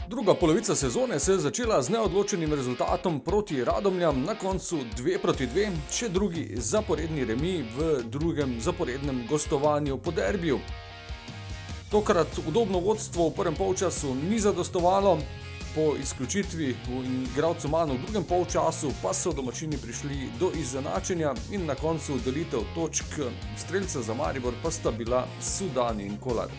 Druga polovica sezone se je začela z neodločenim rezultatom proti Radomljam, na koncu 2-2, še drugi zaporedni remi v drugem zaporednem gostovanju po derbiju. Tokrat udobno vodstvo v prvem polčasu ni zadostovalo, po izključitvi igralcev manj v drugem polčasu pa so domačini prišli do izenačenja in na koncu delitev točk strelca za Maribor pa sta bila Sudani in Kolar.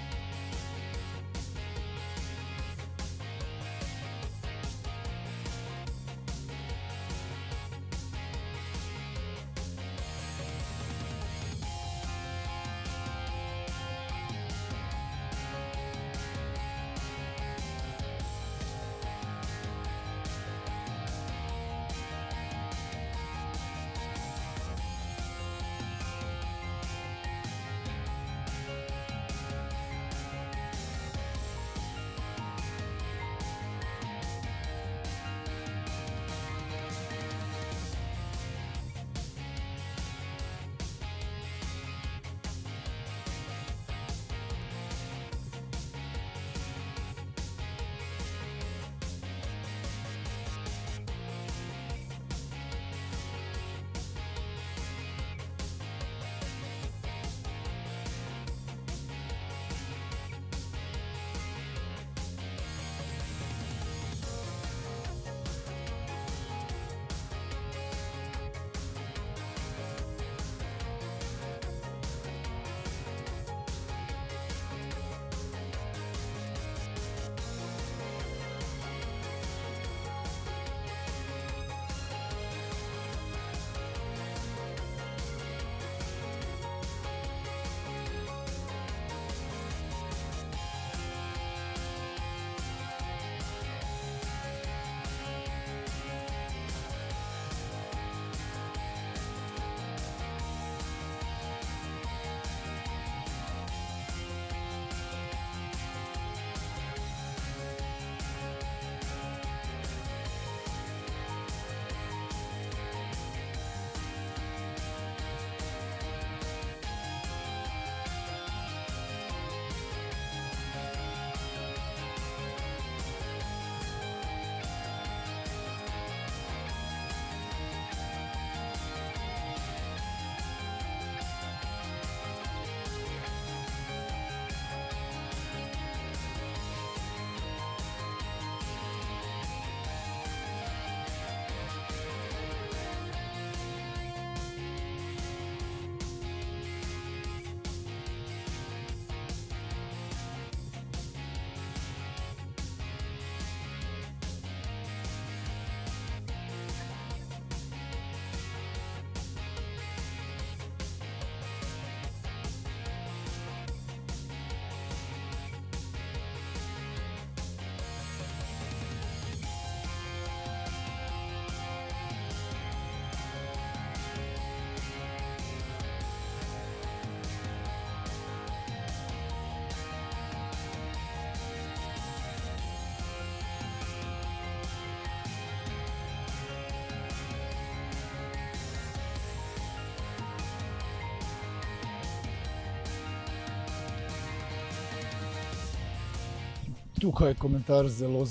Tukaj je komentar zelo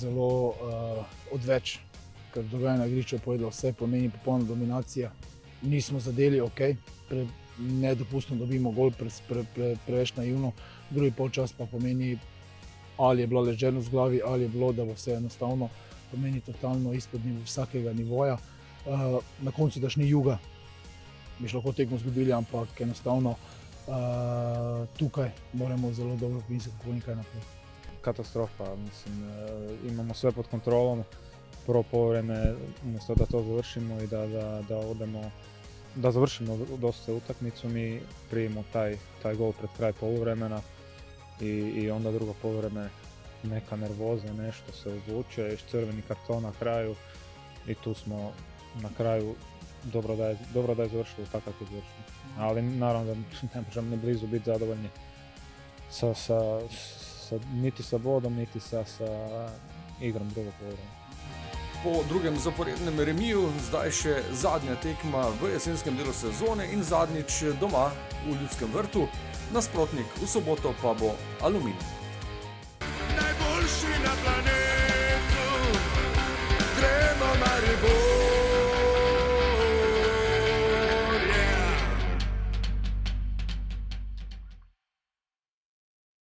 odveč, ker dogajanje na igrišču je povedal vse, pomeni popolna dominacija. Nismo zadeli, nedopustno dobimo gol, preveč naivno. Drugi polčas pa pomeni, ali je bila ležernost v glavi, ali je bilo, da bo vse enostavno, pomeni totalno izpod vsakega nivoja. Na koncu daš ni Juga, bi šlo lahko tekmo izgubili, ampak enostavno tukaj moramo zelo dobro pomisliti, kako nekaj naprej. Katastrofa, mislim, imamo sve pod kontrolom, prvo poluvreme umjesto da to završimo i da završimo dosta utakmicu, mi primimo taj gol pred kraj poluvremena i onda drugo poluvreme neka nervoza, nešto se odlučuje, crveni karton na kraju i tu smo na kraju dobro da je završilo tako kako je završilo. Ali naravno da ne možemo ni blizu biti zadovoljni niti sa bodom, niti sa igrom drugog poluvremena. Po drugem zaporednem remiju zdaj še zadnja tekma v jesenskem delu sezone in zadnjič doma v Ljudskem vrtu. nasprotnik v soboto pa bo Aluminij. Najboljši na planetu.